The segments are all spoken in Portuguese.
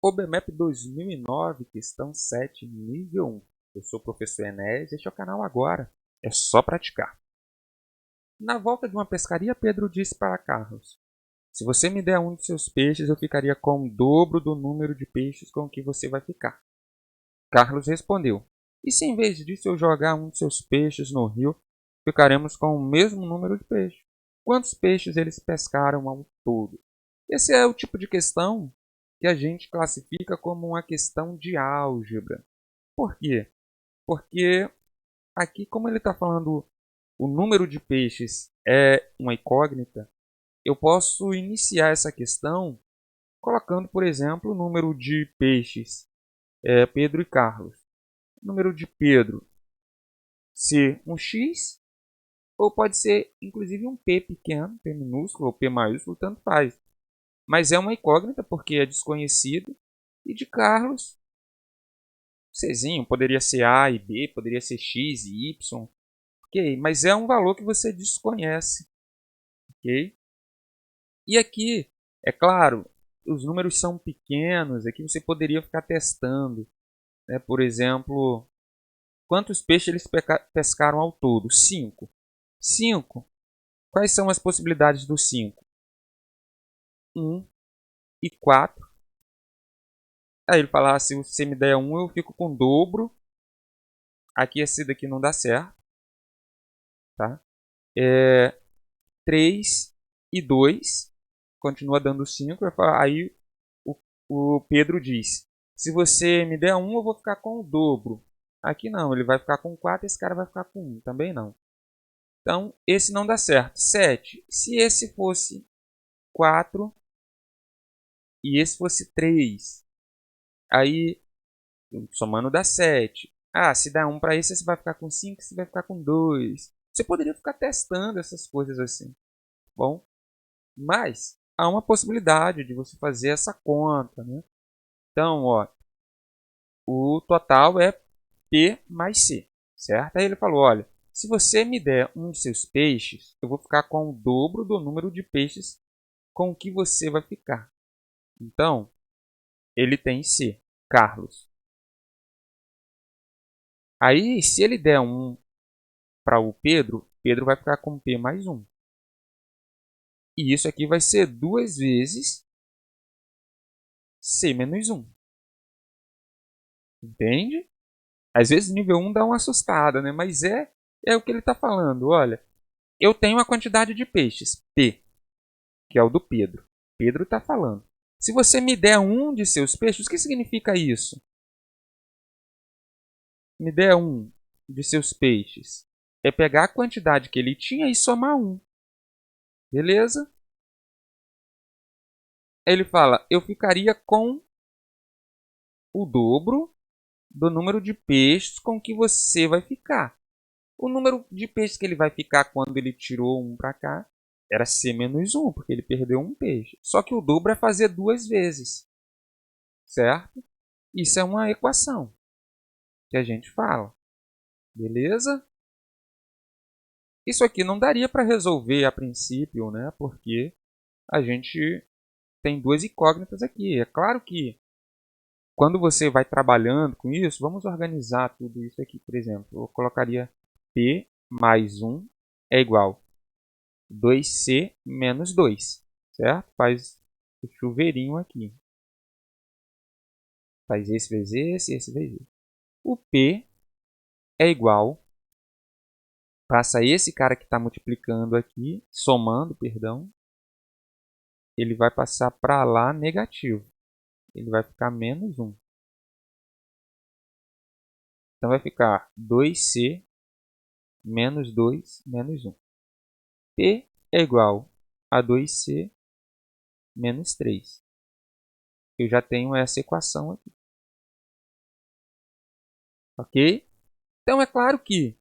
OBMEP 2009, questão 7, nível 1. Eu sou o professor Enéas, este é o canal Agora. É só praticar. Na volta de uma pescaria, Pedro disse para Carlos: se você me der um de seus peixes, eu ficaria com o dobro do número de peixes com que você vai ficar. Carlos respondeu: e se em vez disso eu jogar um de seus peixes no rio, ficaremos com o mesmo número de peixes? Quantos peixes eles pescaram ao todo? Esse é o tipo de questão que a gente classifica como uma questão de álgebra. Por quê? Porque aqui, como ele está falando o número de peixes é uma incógnita, eu posso iniciar essa questão colocando, por exemplo, o número de peixes Pedro e Carlos. O número de Pedro ser um x, ou pode ser inclusive um p pequeno, p minúsculo ou p maiúsculo, tanto faz. Mas é uma incógnita porque é desconhecido. E de Carlos, Czinho, poderia ser A e B, poderia ser X e Y. Ok, mas é um valor que você desconhece. Ok? E aqui, é claro, os números são pequenos. Aqui você poderia ficar testando. Né? Por exemplo, quantos peixes eles pescaram ao todo? 5. 5. Quais são as possibilidades do 5? 1 e 4. Aí ele fala, se você me der 1, eu fico com o dobro. Aqui esse daqui não dá certo. Tá? 3 e 2. Continua dando 5. Aí o Pedro diz, se você me der 1, eu vou ficar com o dobro. Aqui não, ele vai ficar com 4 e esse cara vai ficar com 1. Também não. Então, esse não dá certo. 7. Se esse fosse 4 e esse fosse 3, aí somando dá 7. Ah, se dá 1 para esse, você vai ficar com 5, você vai ficar com 2. Você poderia ficar testando essas coisas assim. Bom, mas há uma possibilidade de você fazer essa conta. Né? Então, ó, o total é P mais C. Certo? Aí ele falou, olha, se você me der um de seus peixes, eu vou ficar com o dobro do número de peixes com que você vai ficar. Então, ele tem C, Carlos. Aí, se ele der 1 para o Pedro, Pedro vai ficar com P mais 1. E isso aqui vai ser 2 vezes C menos 1. Entende? Às vezes nível 1 dá uma assustada, né? Mas é o que ele está falando. Olha, eu tenho a quantidade de peixes, P, que é o do Pedro. Pedro está falando. Se você me der um de seus peixes, o que significa isso? Me der um de seus peixes. É pegar a quantidade que ele tinha e somar 1. Beleza? Ele fala, eu ficaria com o dobro do número de peixes com que você vai ficar. O número de peixes que ele vai ficar quando ele tirou 1 para cá era C menos 1, porque ele perdeu um peixe. Só que o dobro é fazer 2 vezes. Certo? Isso é uma equação que a gente fala. Beleza? Isso aqui não daria para resolver a princípio, né? Porque a gente tem duas incógnitas aqui. É claro que quando você vai trabalhando com isso, vamos organizar tudo isso aqui. Por exemplo, eu colocaria P mais 1 é igual a 2C menos 2. Certo? Faz o chuveirinho aqui. Faz esse vezes esse vezes esse. O P é igual, passa esse cara que está multiplicando aqui, somando, perdão, ele vai passar para lá negativo. Ele vai ficar menos 1. Então vai ficar 2C menos 2 menos 1. P é igual a 2C menos 3. Eu já tenho essa equação aqui. Ok? Então é claro que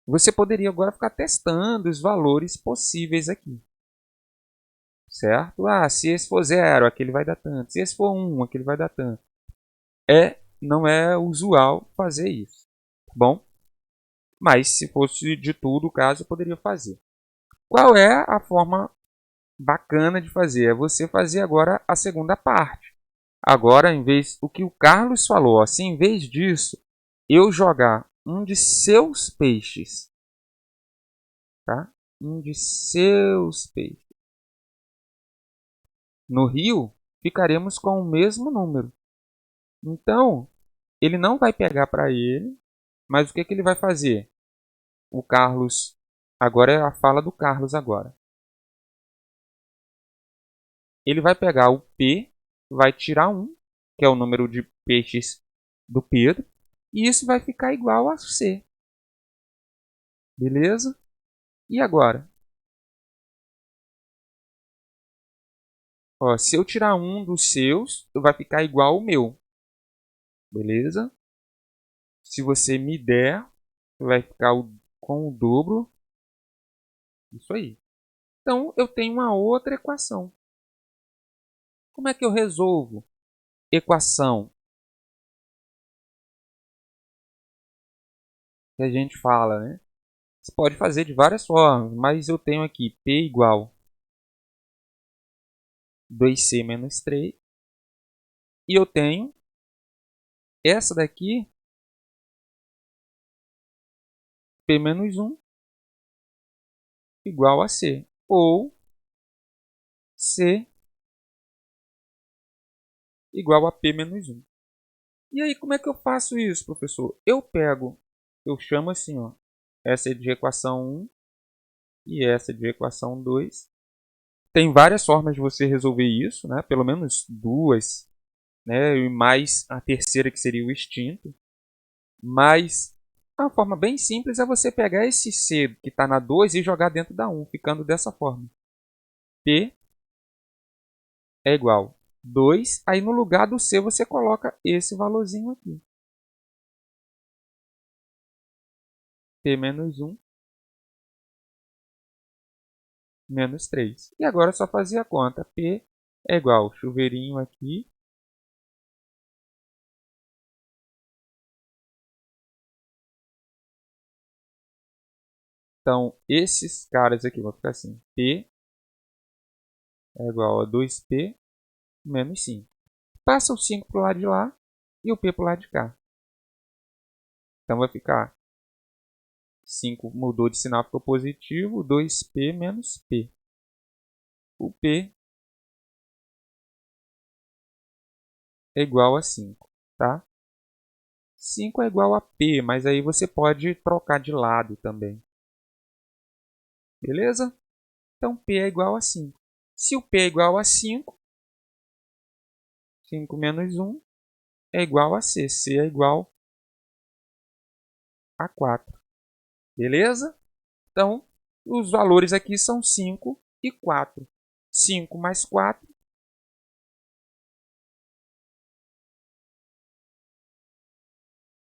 você poderia agora ficar testando os valores possíveis aqui. Certo? Ah, se esse for 0, aquele vai dar tanto. Se esse for 1, aquele vai dar tanto. Não é usual fazer isso. Tá bom? Mas se fosse de tudo o caso, eu poderia fazer. Qual é a forma bacana de fazer? É você fazer agora a segunda parte. Agora, o que o Carlos falou, se em vez disso eu jogar um de seus peixes, tá? Um de seus peixes no rio, ficaremos com o mesmo número. Então, ele não vai pegar para ele, mas o que ele vai fazer? O Carlos, agora é a fala do Carlos agora. Ele vai pegar o P, vai tirar 1, que é o número de peixes do Pedro, e isso vai ficar igual a C. Beleza? E agora? Ó, se eu tirar um dos seus, vai ficar igual ao meu. Beleza? Se você me der, vai ficar com o dobro. Isso aí. Então, eu tenho uma outra equação. Como é que eu resolvo equação? Que a gente fala, né? Você pode fazer de várias formas, mas eu tenho aqui P igual 2C menos 3. E eu tenho essa daqui, P menos 1, igual a C. Ou C igual a P menos 1. E aí, como é que eu faço isso, professor? Eu chamo assim, ó, essa é de equação 1 e essa é de equação 2. Tem várias formas de você resolver isso, né? Pelo menos duas, né? E mais a terceira que seria o extinto. Mas uma forma bem simples é você pegar esse C que está na 2 e jogar dentro da 1, ficando dessa forma. P é igual a 2, aí no lugar do C você coloca esse valorzinho aqui. P menos 1 menos 3. E agora é só fazer a conta. P é igual chuveirinho aqui. Então, esses caras aqui vão ficar assim. P é igual a 2P menos 5. Passa o 5 para o lado de lá e o P para o lado de cá. Então, vai ficar 5 mudou de sinal, ficou positivo. 2P menos P. O P é igual a 5. Tá? 5 é igual a P, mas aí você pode trocar de lado também. Beleza? Então, P é igual a 5. Se o P é igual a 5, 5 menos 1 é igual a C. C é igual a 4. Beleza? Então, os valores aqui são 5 e 4. 5 mais 4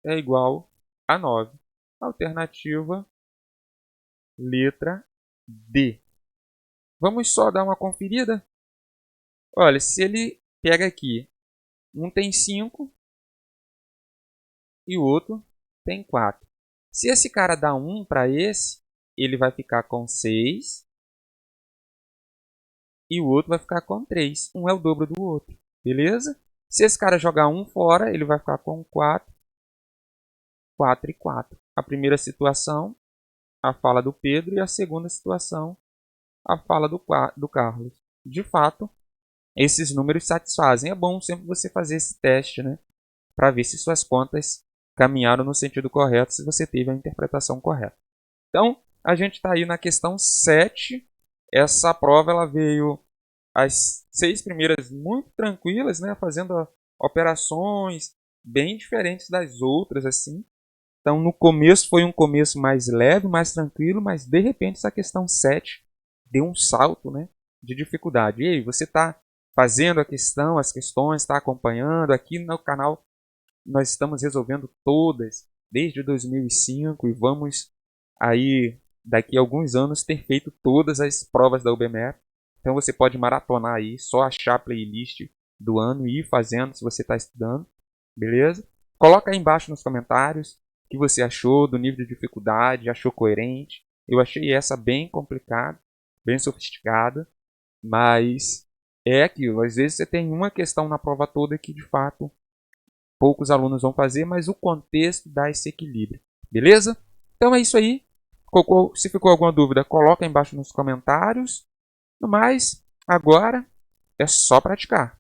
é igual a 9. Alternativa letra D. Vamos só dar uma conferida? Olha, se ele pega aqui, um tem 5 e o outro tem 4. Se esse cara dá 1 para esse, ele vai ficar com 6 e o outro vai ficar com 3. Um é o dobro do outro, beleza? Se esse cara jogar 1 fora, ele vai ficar com 4, 4 e 4. A primeira situação, a fala do Pedro, e a segunda situação, a fala do Carlos. De fato, esses números satisfazem. É bom sempre você fazer esse teste, né? Para ver se suas contas caminharam no sentido correto, se você teve a interpretação correta. Então, a gente está aí na questão 7. Essa prova ela veio as 6 primeiras muito tranquilas, né? Fazendo operações bem diferentes das outras, assim. Então, no começo foi um começo mais leve, mais tranquilo, mas de repente essa questão 7 deu um salto, né, de dificuldade. E aí, você está fazendo a questão, as questões, está acompanhando? Aqui no canal nós estamos resolvendo todas desde 2005 e vamos aí daqui a alguns anos ter feito todas as provas da UBMF. Então você pode maratonar aí, só achar a playlist do ano e ir fazendo se você está estudando, beleza? Coloca aí embaixo nos comentários o que você achou do nível de dificuldade, achou coerente. Eu achei essa bem complicada, bem sofisticada, mas É aquilo, às vezes você tem uma questão na prova toda que de fato poucos alunos vão fazer, mas o contexto dá esse equilíbrio. Beleza? Então é isso aí. Se ficou alguma dúvida, coloca aí embaixo nos comentários. No mais, agora é só praticar.